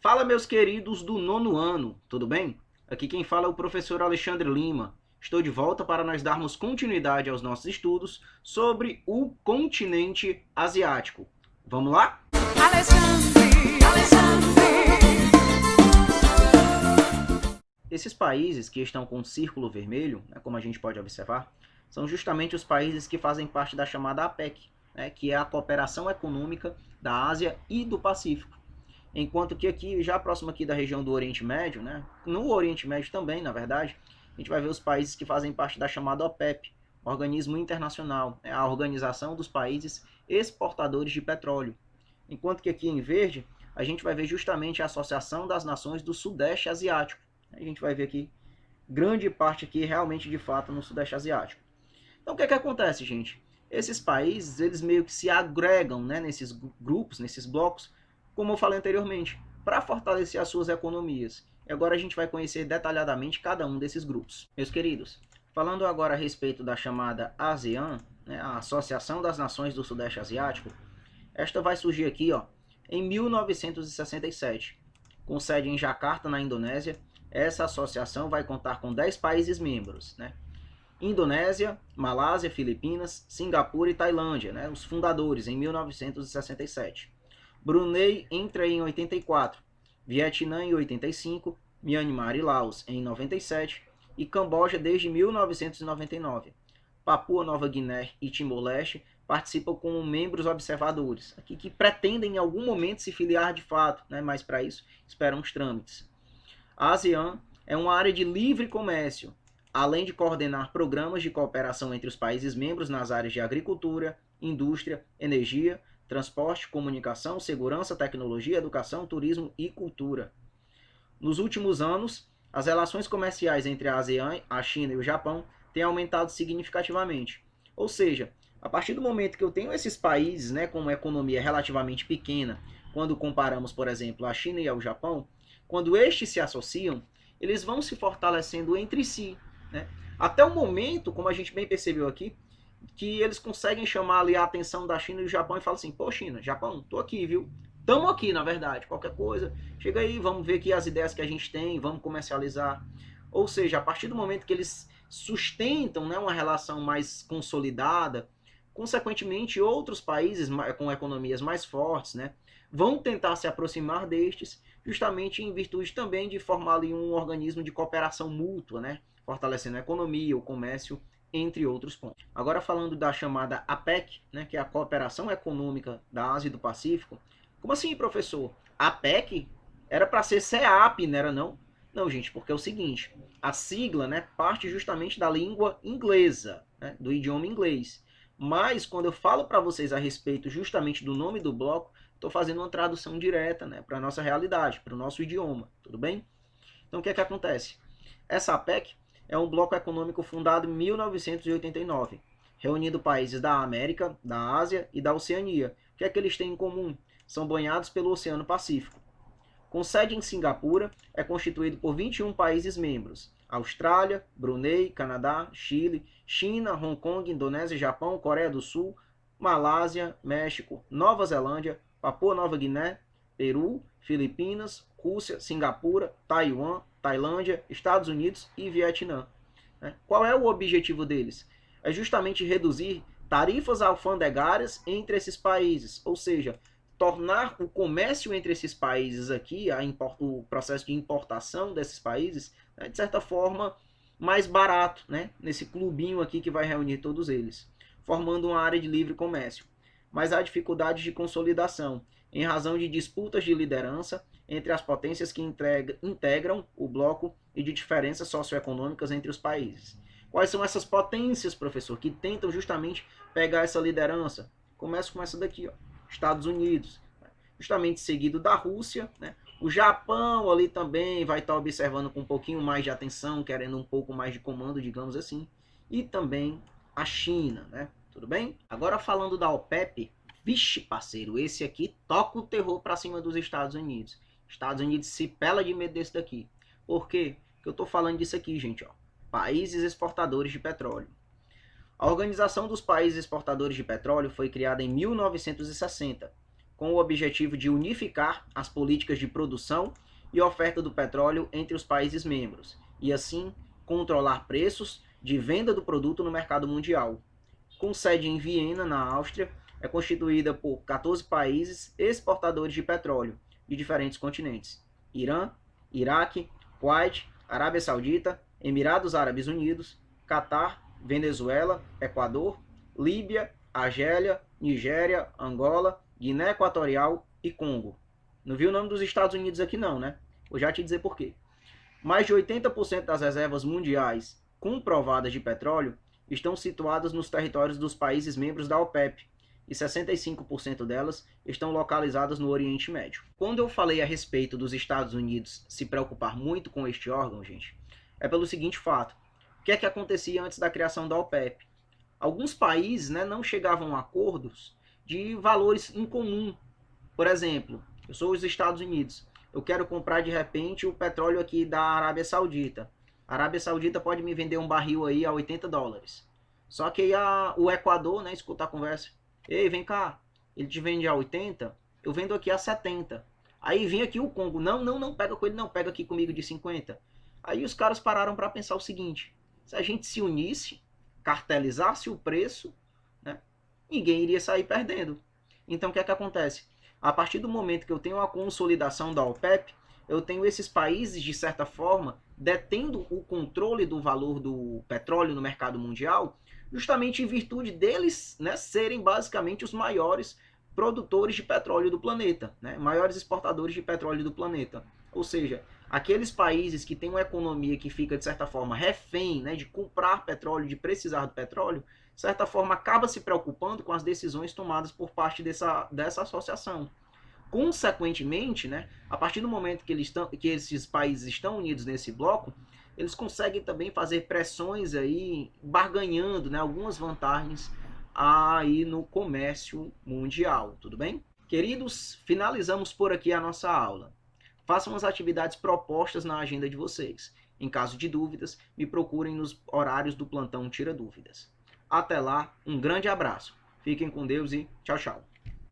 Fala, meus queridos do nono ano, tudo bem? Aqui quem fala é o professor Alexandre Lima. Estou de volta para nós darmos continuidade aos nossos estudos sobre o continente asiático. Vamos lá? Esses países que estão com um círculo vermelho, como a gente pode observar, são justamente os países que fazem parte da chamada APEC, que é a Cooperação Econômica da Ásia e do Pacífico. Enquanto que aqui, já próximo aqui da região do Oriente Médio, no Oriente Médio também, na verdade, a gente vai ver os países que fazem parte da chamada OPEP, Organismo Internacional, a Organização dos Países Exportadores de Petróleo. Enquanto que aqui em verde, a gente vai ver justamente a Associação das Nações do Sudeste Asiático. A gente vai ver aqui, grande parte aqui realmente de fato no Sudeste Asiático. Então o que acontece, gente? Esses países, eles meio que se agregam nesses grupos, nesses blocos, como eu falei anteriormente, para fortalecer as suas economias. E agora a gente vai conhecer detalhadamente cada um desses grupos. Meus queridos, falando agora a respeito da chamada ASEAN, a Associação das Nações do Sudeste Asiático, esta vai surgir aqui em 1967, com sede em Jacarta, na Indonésia. Essa associação vai contar com 10 países membros, Indonésia, Malásia, Filipinas, Singapura e Tailândia, os fundadores em 1967. Brunei entra em 84, Vietnã em 85, Myanmar e Laos em 97 e Camboja desde 1999. Papua Nova Guiné e Timor-Leste participam como membros observadores, aqui que pretendem em algum momento se filiar de fato, mas para isso esperam os trâmites. A ASEAN é uma área de livre comércio, além de coordenar programas de cooperação entre os países membros nas áreas de agricultura, indústria, energia, transporte, comunicação, segurança, tecnologia, educação, turismo e cultura. Nos últimos anos, as relações comerciais entre a ASEAN, a China e o Japão têm aumentado significativamente. Ou seja, a partir do momento que eu tenho esses países com uma economia relativamente pequena, quando comparamos, por exemplo, a China e ao Japão, quando estes se associam, eles vão se fortalecendo entre si. Até o momento, como a gente bem percebeu aqui, que eles conseguem chamar ali a atenção da China e do Japão e falam assim, pô China, Japão, tô aqui, viu? Tamo aqui, na verdade, qualquer coisa, chega aí, vamos ver aqui as ideias que a gente tem, vamos comercializar. Ou seja, a partir do momento que eles sustentam uma relação mais consolidada, consequentemente outros países com economias mais fortes vão tentar se aproximar destes, justamente em virtude também de formar ali um organismo de cooperação mútua, fortalecendo a economia, o comércio, entre outros pontos. Agora falando da chamada APEC, que é a Cooperação Econômica da Ásia e do Pacífico. Como assim, professor? APEC era para ser CEAP, não era não? Não, gente, porque é o seguinte, a sigla parte justamente da língua inglesa, do idioma inglês. Mas quando eu falo para vocês a respeito justamente do nome do bloco, estou fazendo uma tradução direta para a nossa realidade, para o nosso idioma, tudo bem? Então o que acontece? Essa APEC é um bloco econômico fundado em 1989, reunindo países da América, da Ásia e da Oceania. O que eles têm em comum? São banhados pelo Oceano Pacífico. Com sede em Singapura, é constituído por 21 países membros: Austrália, Brunei, Canadá, Chile, China, Hong Kong, Indonésia, Japão, Coreia do Sul, Malásia, México, Nova Zelândia, Papua Nova Guiné, Peru, Filipinas, Rússia, Singapura, Taiwan, Tailândia, Estados Unidos e Vietnã. Qual é o objetivo deles? É justamente reduzir tarifas alfandegárias entre esses países, ou seja, tornar o comércio entre esses países aqui, o processo de importação desses países, de certa forma, mais barato, nesse clubinho aqui que vai reunir todos eles, formando uma área de livre comércio. Mas há dificuldades de consolidação, em razão de disputas de liderança entre as potências que integram o bloco e de diferenças socioeconômicas entre os países. Quais são essas potências, professor, que tentam justamente pegar essa liderança? Começa com essa daqui, Estados Unidos, justamente seguido da Rússia, O Japão ali também vai estar observando com um pouquinho mais de atenção, querendo um pouco mais de comando, digamos assim, e também a China, Tudo bem? Agora falando da OPEP, vixe, parceiro, esse aqui toca o terror para cima dos Estados Unidos. Estados Unidos se pela de medo desse daqui. Por quê? Porque eu tô falando disso aqui, gente, países exportadores de petróleo. A Organização dos Países Exportadores de Petróleo foi criada em 1960 com o objetivo de unificar as políticas de produção e oferta do petróleo entre os países membros, e assim controlar preços de venda do produto no mercado mundial. Com sede em Viena, na Áustria, é constituída por 14 países exportadores de petróleo de diferentes continentes: Irã, Iraque, Kuwait, Arábia Saudita, Emirados Árabes Unidos, Catar, Venezuela, Equador, Líbia, Argélia, Nigéria, Angola, Guiné Equatorial e Congo. Não viu o nome dos Estados Unidos aqui não, né? Vou já te dizer por quê. Mais de 80% das reservas mundiais comprovadas de petróleo estão situadas nos territórios dos países membros da OPEP, e 65% delas estão localizadas no Oriente Médio. Quando eu falei a respeito dos Estados Unidos se preocupar muito com este órgão, gente, é pelo seguinte fato. O que é que acontecia antes da criação da OPEP? Alguns países, né, não chegavam a acordos de valores em comum. Por exemplo, eu sou os Estados Unidos, eu quero comprar de repente o petróleo aqui da Arábia Saudita. A Arábia Saudita pode me vender um barril aí a $80. Só que aí o Equador, né, escuta a conversa. Ei, vem cá, ele te vende a 80, eu vendo aqui a 70. Aí vem aqui o Congo, não, pega com ele não, pega aqui comigo de 50. Aí os caras pararam para pensar o seguinte, se a gente se unisse, cartelizasse o preço, né, ninguém iria sair perdendo. Então o que é que acontece? A partir do momento que eu tenho a consolidação da OPEP, eu tenho esses países, de certa forma, detendo o controle do valor do petróleo no mercado mundial, justamente em virtude deles, né, serem basicamente os maiores produtores de petróleo do planeta, né, maiores exportadores de petróleo do planeta. Ou seja, aqueles países que têm uma economia que fica, de certa forma, refém, né, de comprar petróleo, de precisar do petróleo, de certa forma, acaba se preocupando com as decisões tomadas por parte dessa associação. Consequentemente, né, a partir do momento que esses países estão unidos nesse bloco, eles conseguem também fazer pressões aí, barganhando, né, algumas vantagens aí no comércio mundial, tudo bem? Queridos, finalizamos por aqui a nossa aula. Façam as atividades propostas na agenda de vocês. Em caso de dúvidas, me procurem nos horários do plantão Tira Dúvidas. Até lá, um grande abraço. Fiquem com Deus e tchau, tchau.